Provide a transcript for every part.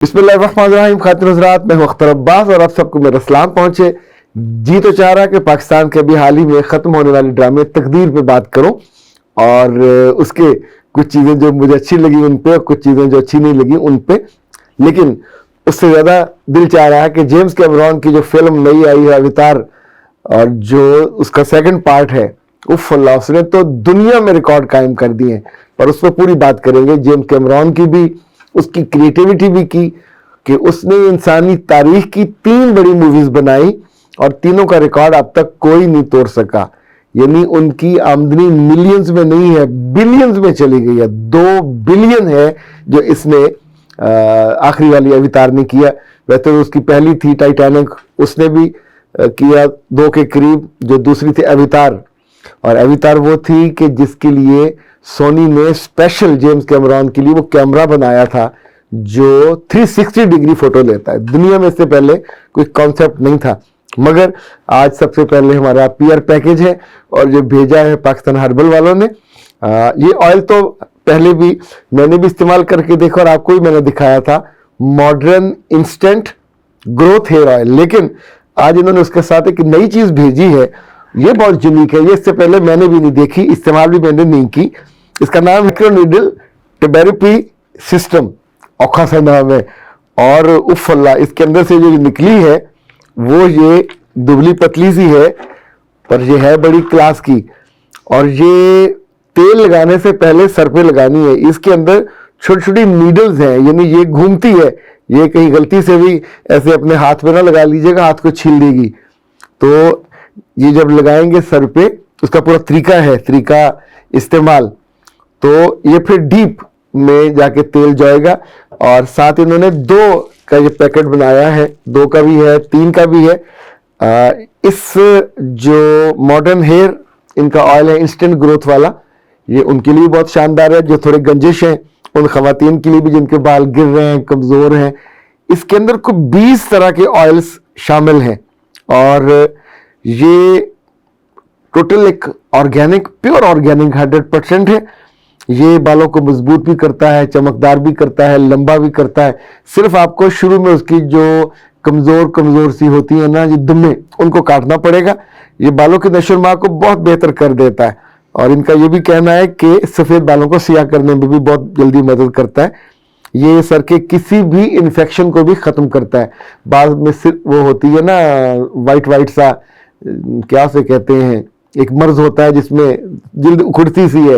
بسم اللہ الرحمن الرحیم. خاتون حضرات، میں ہوں اختر عباس اور آپ سب کو میرا سلام پہنچے. جی تو چاہ رہا کہ پاکستان کے ابھی حال ہی میں ختم ہونے والے ڈرامے تقدیر پہ بات کروں اور اس کے کچھ چیزیں جو مجھے اچھی لگی ان پہ اور کچھ چیزیں جو اچھی نہیں لگی ان پہ. لیکن اس سے زیادہ دل چاہ رہا ہے کہ جیمز کیمرون کی جو فلم نئی آئی ہے اوتار، اور جو اس کا سیکنڈ پارٹ ہے، اف اللہ، اس نے تو دنیا میں ریکارڈ قائم کر دیے ہیں. اور اس پہ پوری بات کریں گے، جیمز کیمرون کی بھی، اس کی کریٹیوٹی بھی کی کہ اس نے انسانی تاریخ کی 3 بڑی موویز بنائی اور تینوں کا ریکارڈ اب تک کوئی نہیں توڑ سکا. یعنی ان کی آمدنی ملینز میں نہیں ہے، بلینز میں چلی گئی ہے. 2 بلین ہے جو اس نے آخری والی اوتار نے کیا. ویسے تو اس کی پہلی تھی ٹائٹینک، اس نے بھی کیا 2 کے قریب. جو دوسری تھی اوتار، اور اوتار وہ تھی کہ جس کے لیے سونی نے اسپیشل جیمز کیمرون کے لیے وہ کیمرہ بنایا تھا جو 360 ڈگری فوٹو لیتا ہے. دنیا میں اس سے پہلے کوئی کانسیپٹ نہیں تھا، مگر آج سب سے پہلے ہمارا پی آر پیکیج ہے اور جو بھیجا ہے پاکستان ہربل والوں نے. یہ آئل تو پہلے بھی میں نے بھی استعمال کر کے دیکھا اور آپ کو بھی میں نے دکھایا تھا، modern instant growth hair oil. لیکن آج انہوں نے اس کے ساتھ ایک نئی چیز بھیجی ہے، یہ بہت یونیک ہے. یہ اس سے پہلے میں نے بھی نہیں دیکھی، استعمال بھی میں نے نہیں کی. اس کا نام مائکرو نیڈل ٹیبیرپی سسٹم، اوکھا سا نام ہے. اور اف اللہ، اس کے اندر سے جو نکلی ہے وہ یہ دبلی پتلی سی ہے، پر یہ ہے بڑی کلاس کی. اور یہ تیل لگانے سے پہلے سر پہ لگانی ہے. اس کے اندر چھوٹی چھوٹی نیڈلز ہیں، یعنی یہ گھومتی ہے. یہ کہیں غلطی سے بھی ایسے اپنے ہاتھ پہ نہ لگا لیجیے گا، ہاتھ کو چھیل دے گی. تو یہ جب لگائیں گے سر پہ، اس کا پورا طریقہ استعمال، تو یہ پھر ڈیپ میں جا کے تیل جائے گا. اور ساتھ انہوں نے 2 کا یہ پیکٹ بنایا ہے، 2 کا بھی ہے، 3 کا بھی ہے. اس جو ماڈرن ہیئر ان کا آئل ہے انسٹنٹ گروتھ والا، یہ ان کے لیے بہت شاندار ہے جو تھوڑے گنجش ہیں، ان خواتین کے لیے بھی جن کے بال گر رہے ہیں، کمزور ہیں. اس کے اندر کوئی 20 طرح کے آئلز شامل ہیں اور یہ ٹوٹل ایک آرگینک، پیور آرگینک 100% ہے. یہ بالوں کو مضبوط بھی کرتا ہے، چمکدار بھی کرتا ہے، لمبا بھی کرتا ہے. صرف آپ کو شروع میں اس کی جو کمزور سی ہوتی ہیں نا یہ دمیں، ان کو کاٹنا پڑے گا. یہ بالوں کی نشو و نما کو بہت بہتر کر دیتا ہے. اور ان کا یہ بھی کہنا ہے کہ سفید بالوں کو سیاہ کرنے میں بھی بہت جلدی مدد کرتا ہے. یہ سر کے کسی بھی انفیکشن کو بھی ختم کرتا ہے. بعض میں صرف وہ ہوتی ہے نا وائٹ سا، کیا سے کہتے ہیں، ایک مرض ہوتا ہے جس میں جلد اکھڑتی سی ہے.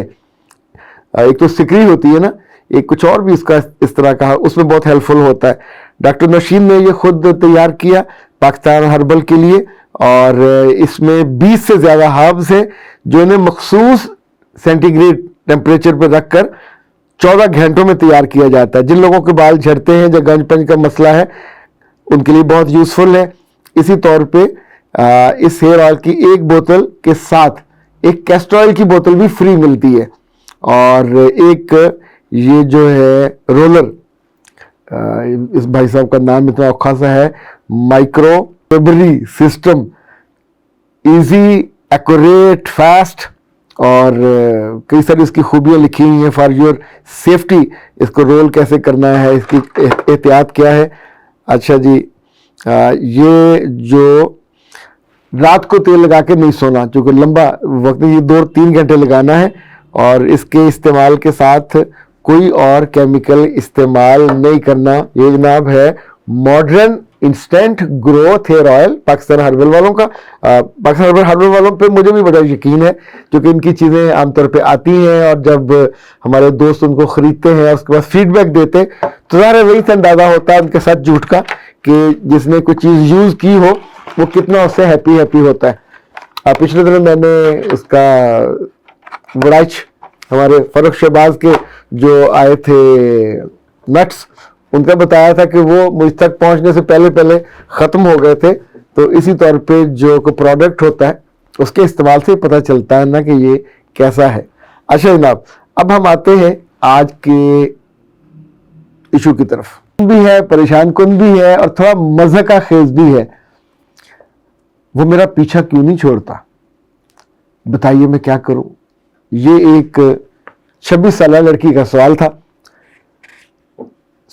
ایک تو سکری ہوتی ہے نا، ایک کچھ اور بھی اس کا اس طرح کا، اس میں بہت ہیلپ فل ہوتا ہے. ڈاکٹر نشین نے یہ خود تیار کیا پاکستان ہربل کے لیے، اور اس میں 20 سے زیادہ ہربز ہیں جو انہیں مخصوص سینٹی گریڈ ٹیمپریچر پہ رکھ کر 14 گھنٹوں میں تیار کیا جاتا ہے. جن لوگوں کے بال جھڑتے ہیں یا گنج پنج کا مسئلہ ہے ان کے لیے بہت یوزفل ہے. اسی طور پہ اس ہیئر آئل کی ایک بوتل کے ساتھ ایک کیسٹر آئل کی بوتل بھی فری ملتی ہے. اور ایک یہ جو ہے رولر، اس بھائی صاحب کا نام اتنا اوکھا سا ہے، مائکرو ٹیبری سسٹم، ایزی، ایکوریٹ، فاسٹ، اور کئی ساری اس کی خوبیاں لکھی ہوئی ہیں فار یور سیفٹی. اس کو رول کیسے کرنا ہے، اس کی احتیاط کیا ہے. اچھا جی، یہ جو رات کو تیل لگا کے نہیں سونا، چونکہ لمبا وقت یہ 2-3 گھنٹے لگانا ہے. اور اس کے استعمال کے ساتھ کوئی اور کیمیکل استعمال نہیں کرنا. یہ جناب ہے modern instant growth hair oil Pakistan herbal والوں کا. پاکستان ہربل والوں پہ مجھے بھی بڑا یقین ہے کیونکہ ان کی چیزیں عام طور پہ آتی ہیں اور جب ہمارے دوست ان کو خریدتے ہیں اور اس کے بعد فیڈ بیک دیتے تو ظاہر وہی سے اندازہ ہوتا ہے ان کے ساتھ جھوٹ کا کہ جس نے کوئی چیز یوز کی ہو وہ کتنا اس سے ہیپی ہوتا ہے. پچھلے دنوں میں نے اس کا وڑائچ ہمارے فروخ شہباز کے جو آئے تھے نٹس، ان کا بتایا تھا کہ وہ مجھ تک پہنچنے سے پہلے ختم ہو گئے تھے. تو اسی طور پہ جو کوئی پروڈکٹ ہوتا ہے اس کے استعمال سے پتہ چلتا ہے نا کہ یہ کیسا ہے. اچھا جناب، اب ہم آتے ہیں آج کے ایشو کی طرف. بھی ہے، پریشان کن بھی ہے اور تھوڑا مزہ کا خیز بھی ہے. وہ میرا پیچھا کیوں نہیں چھوڑتا، بتائیے میں کیا کروں. یہ ایک 26 سالہ لڑکی کا سوال تھا.